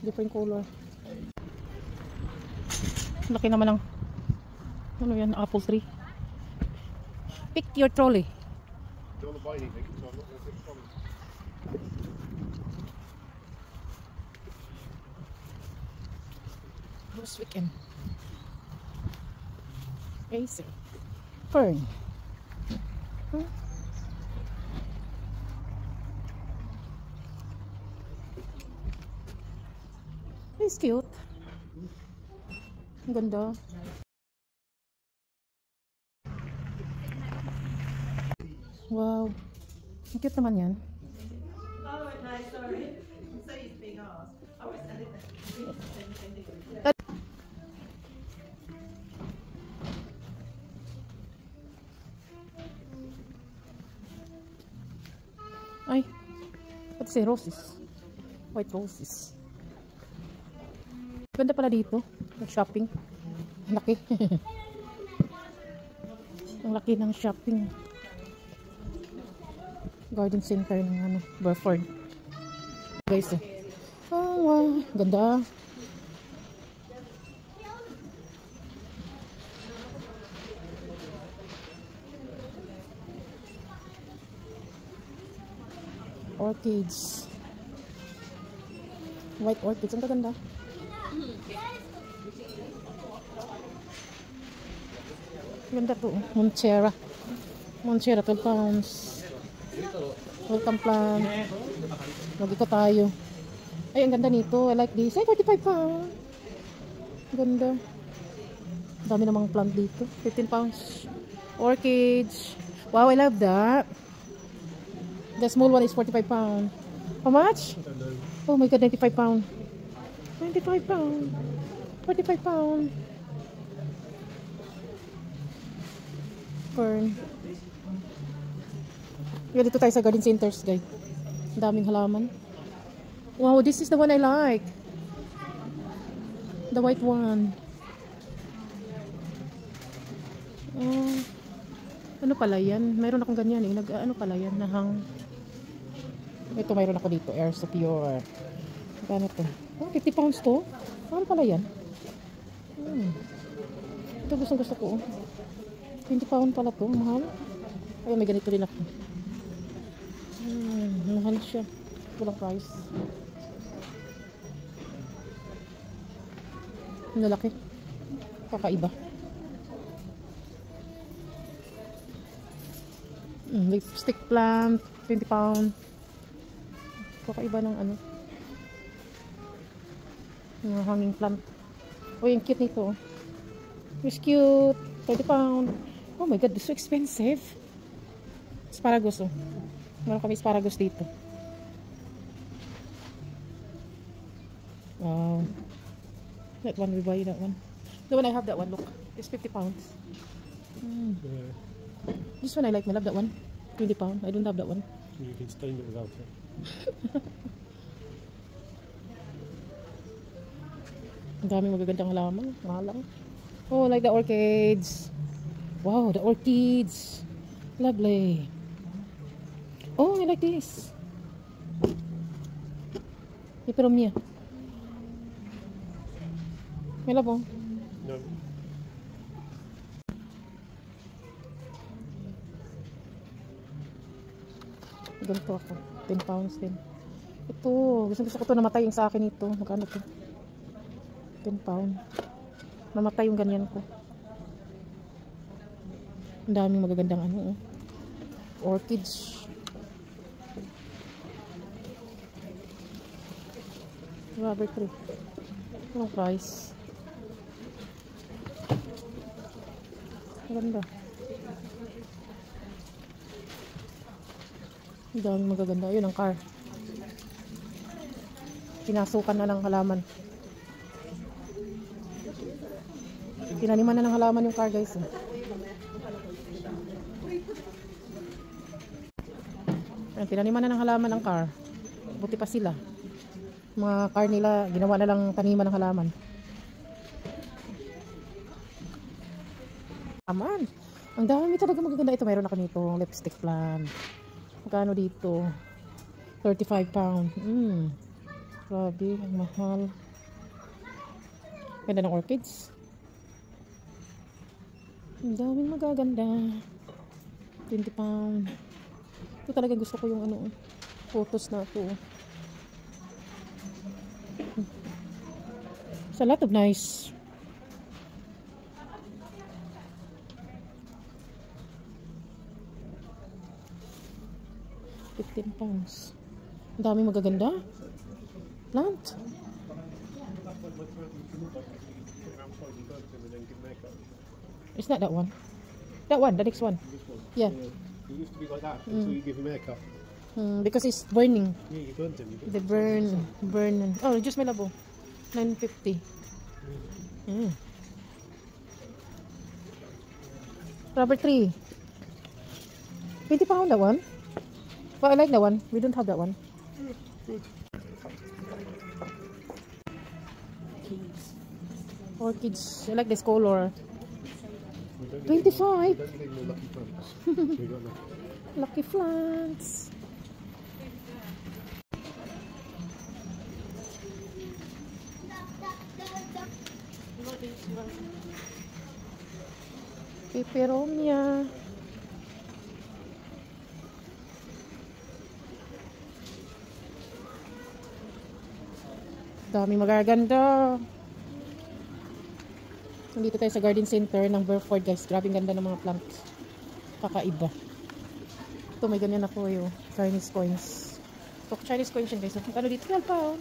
Different color. Laki naman ng ano yan, apple tree. Pick your trolley. This weekend. Acer. Fern. It's cute. Ang ganda. Wow. Ang cute naman yan. Oh, nice, sorry. So he's being asked. I was at it. Ay, pati si roses. White roses. Ganda pala dito. Shopping. Ang laki. Ang laki ng shopping. Garden center ng ano, Burford. Guys, oh, wow. Ganda. Orchids. White orchids. Ang ganda. Ganda to. Monstera. Monstera, 12 pounds. Welcome plant. Mag-iko tayo. Ay, ang ganda nito. I like this. Ay, 45 pounds. Ganda. Dami namang plant dito. 15 pounds. Orchids. Wow, I love that. The small one is 45 pounds. How much? Oh my god, 95 pounds. 95 pounds. 45 pounds. Fern. Yeah, dito tayo sa garden centers, guys. Daming halaman. Wow, this is the one I like. The white one. Oh, ano pala yan? Mayroon akong ganyan eh. Ano pala yan? Nahang. Ito mayroon ako dito. Air Superior. Magkano to? Oh, 50 pounds to. Ano pala yan? Ito gusto ko. 20 pound pala to. Mahal. Ay, may ganito rin ako. Mahal siya. Walang price. Lalaki. Kakaiba. Lipstick plant. 20 pound. Kakaiba ng ano. Yung hanging plant. Oh, yung cute nito. It's cute. 30 pound. Oh my god, this is so expensive. Asparagus, oh. Meron kami asparagus dito. Wow. That one, we buy that one. The one I have, that one, look. It's 50 pounds. This one I like. I love that one. 20 pounds. I don't have that one. You can stain it without it. Ang dami magagandang halaman. Malang. Oh, like the orchids. Wow, the orchids. Lovely. Oh, I like this. Hiperomia. May labo. No. Ganito ako. 10 pounds din. Ito. Gusto ko ito. Namatay yung sa akin ito. Magkano ito? 10 pounds. Namatay yung ganyan ko. Ang daming magagandang ano. Orchids. Rubber tree. Anong price? Maganda. Ang daming magaganda. Ayun ang car. Pinasukan na ng halaman. Tinaniman na ng halaman yung car, guys. Ayan, tinaniman na ng halaman ang car. Buti pa sila. Mga car nila, ginawa na lang taniman ng halaman. Aman. Ang dami talaga magaganda. Ito, mayroon ako nito. Lipstick plant. Magkano dito? 35 pounds. Grabe, ang mahal. Ganda ng orchids. Ang daming magaganda. 20 pound. Ito talaga gusto ko yung ano, photos na ito. It's a lot of nice. £15. Ang daming magaganda. Plant. It's not that one. That one, the next one. Yeah. It used to be like that until you give him a haircut. Because it's burning. Yeah, you burnt him. You The burn. Oh, just may labo. 950. Rubber tree. 20 pound that one. But I like that one. We don't have that one. Orchids. I like this color. 25. Don't need no lucky plants. We got nothing. Lucky plants. Peperonia. Dami magaganda. Nandito tayo sa garden center ng Burford, guys. Grabe ganda ng mga plants. Kakaiba. Ito, may ganyan ako yung Chinese coins. Ito, Chinese coins yun, guys. Ano dito? 12 pound.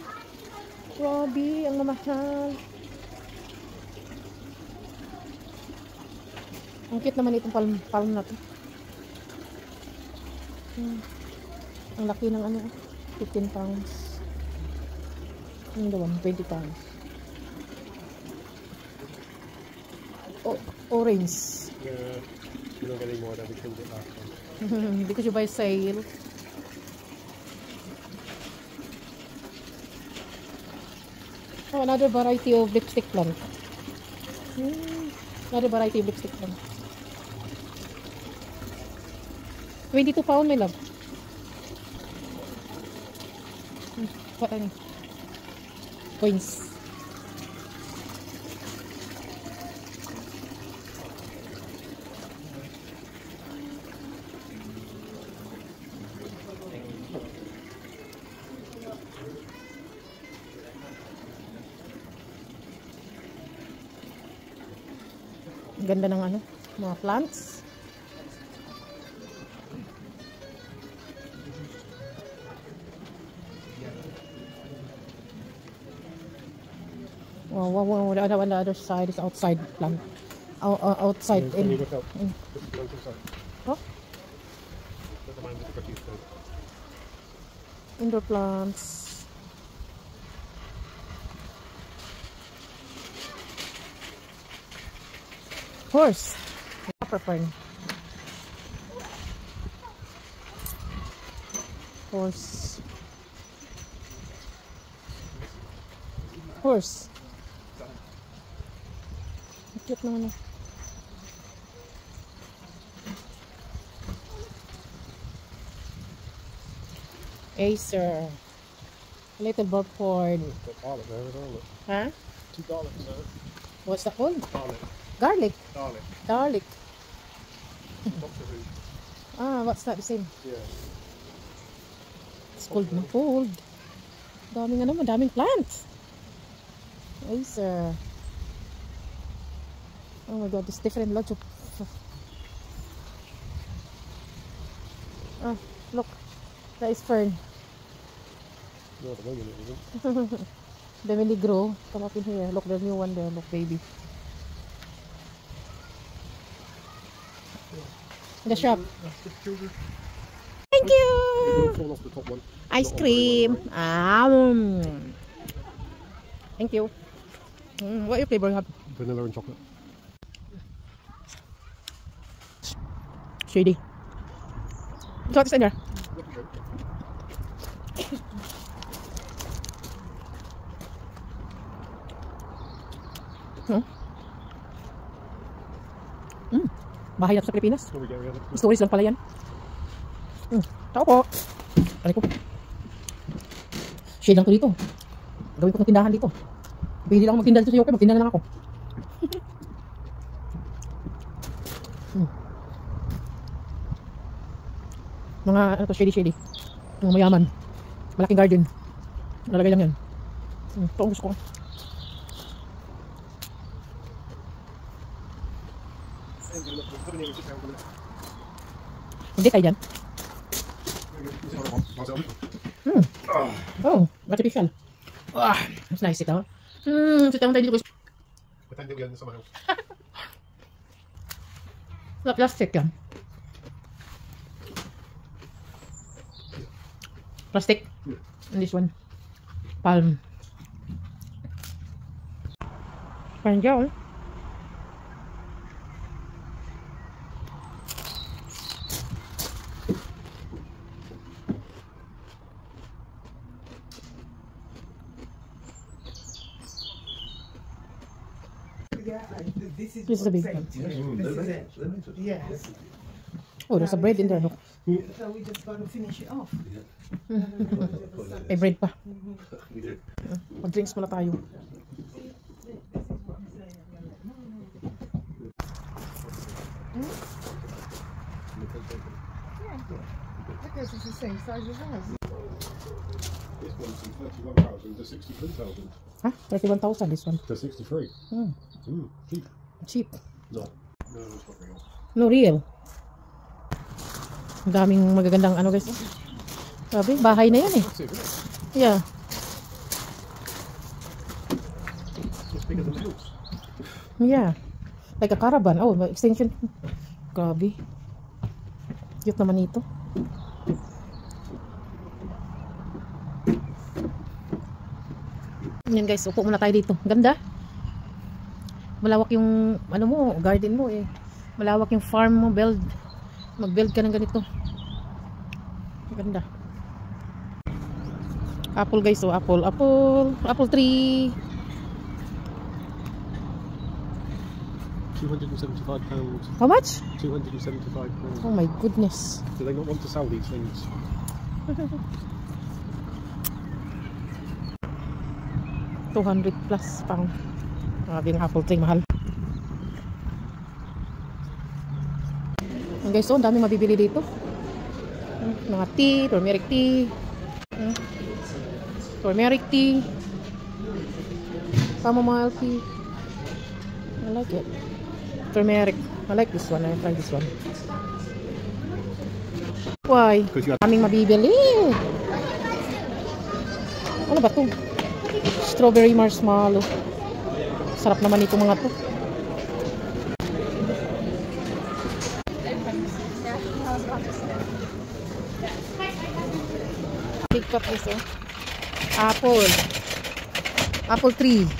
Grabe, ang mamahal. Ang cute naman itong palm na to. Ang laki ng ano, 15 pounds. Yung dawan, 20 pounds. Orange. Yeah, you don't get any more than we killed it last time. Because you buy sale. Oh, another variety of lipstick plant. Another variety of lipstick plant. 22 pound, my love. What are they? Coins. Ganda ng ano, mga plants. Wow, the other side is outside plant. Outside. Can you look out? Look inside. Huh? Never mind, look at you. Indoor plants. Horse. Copper fern. Horse. Horse. Cute naman. Acer. Little Burford. Got garlic there as well. Huh? $2 now. What's that called? Garlic. Garlic. Garlic. Garlic. Lots of food. What's that? The same. Yeah. It's cold na cold. Daming ano, madaming plants. Acer. Oh my god, there's different lots of... Look. That is fern. No, at the moment it isn't. They really grow. Come up in here. Look, there's new one there. Look, baby. The shop. Thank you! It won't fall off the top one. Ice Not on cream. very well, Thank you. What your flavor have? Vanilla and chocolate. Shady. What's in there? Bahay na sa Pilipinas. Here we go, yeah. Stories lang pala yan. Tao po. Aray ko. Shade lang to dito. Gawin ko ng tindahan dito. Pwede lang magtinda dito sa Yoke, magtinda na lang ako. Mga ano to, shady. Mga mayaman. Malaking garden. Nalagay lang yan. Ito ang gusto ko. Hindi tayo dyan. Oh, artificial. Mas nice ito. Sit down tayo dito. Pretend you're in someone else. Wala plastic yan. Plastic. And this one. Palm. Parang dyan. This This is a big one. Yeah. Oh, there's a bread in there. Look. So we just got to finish it off. May bread pa. Mag-drinks muna tayo. Because it's the same size as ours. This one's from 31,000 to 63,000. Ha? 31,000 this one. To 63. Cheap. Cheap. No. No, it's not real. No real. Ang daming magagandang ano guys. Sabi, bahay na yan eh. Massive, isn't it? Yeah. It's bigger than the house. Yeah. Like a caravan. Oh, extension. Grabe. Cute naman ito. Yan guys, upo muna tayo dito. Ganda. Malawak yung ano mo, garden mo eh. Malawak yung farm mo, build. Mag-build ka ng ganito. Ganda. Apple guys, oh, apple tree. £275. How much? £275. Oh my goodness. Do they not want to sell these things? £200 pound. Grabe yung apple tree, mahal. Guys, oh, ang dami mabibili dito. Mga tea, turmeric tea. Turmeric tea. Chamomile tea. I like it. Turmeric. I like this one. I try this one. Why? Aming mabibili. Ano ba to? Strawberry marshmallow. Sarap naman ito mga to. Big cup this oh. Apple. Apple tree.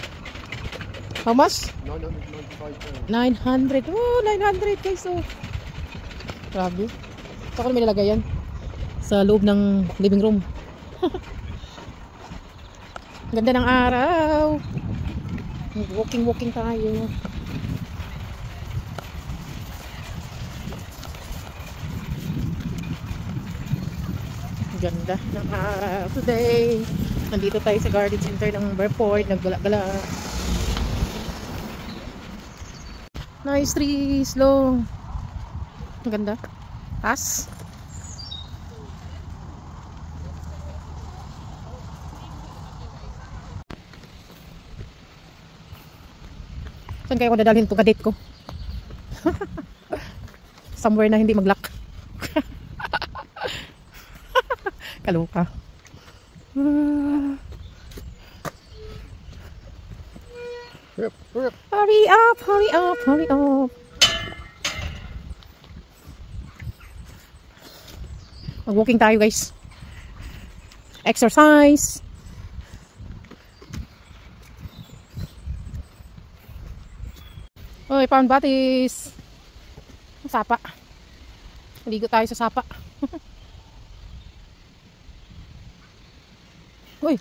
How much? £995. 900. Oh, 900 guys oh. Grabe. Saan ko na nilagay yan? Sa loob ng living room. Ganda ng araw. Walking tayo. Ganda ng araw today. Nandito tayo sa garden center ng Burford. Naggala-gala. Nice trees, long. Ang ganda. Taas. Saan kaya ko dadalhin itong kadate ko? Somewhere na hindi mag-lock. Kaloka. Hurry up, hurry up, hurry up. Mag-walking tayo guys. Exercise. Oy, pound batis. Sapa. Ligo tayo sa sapa. Uy.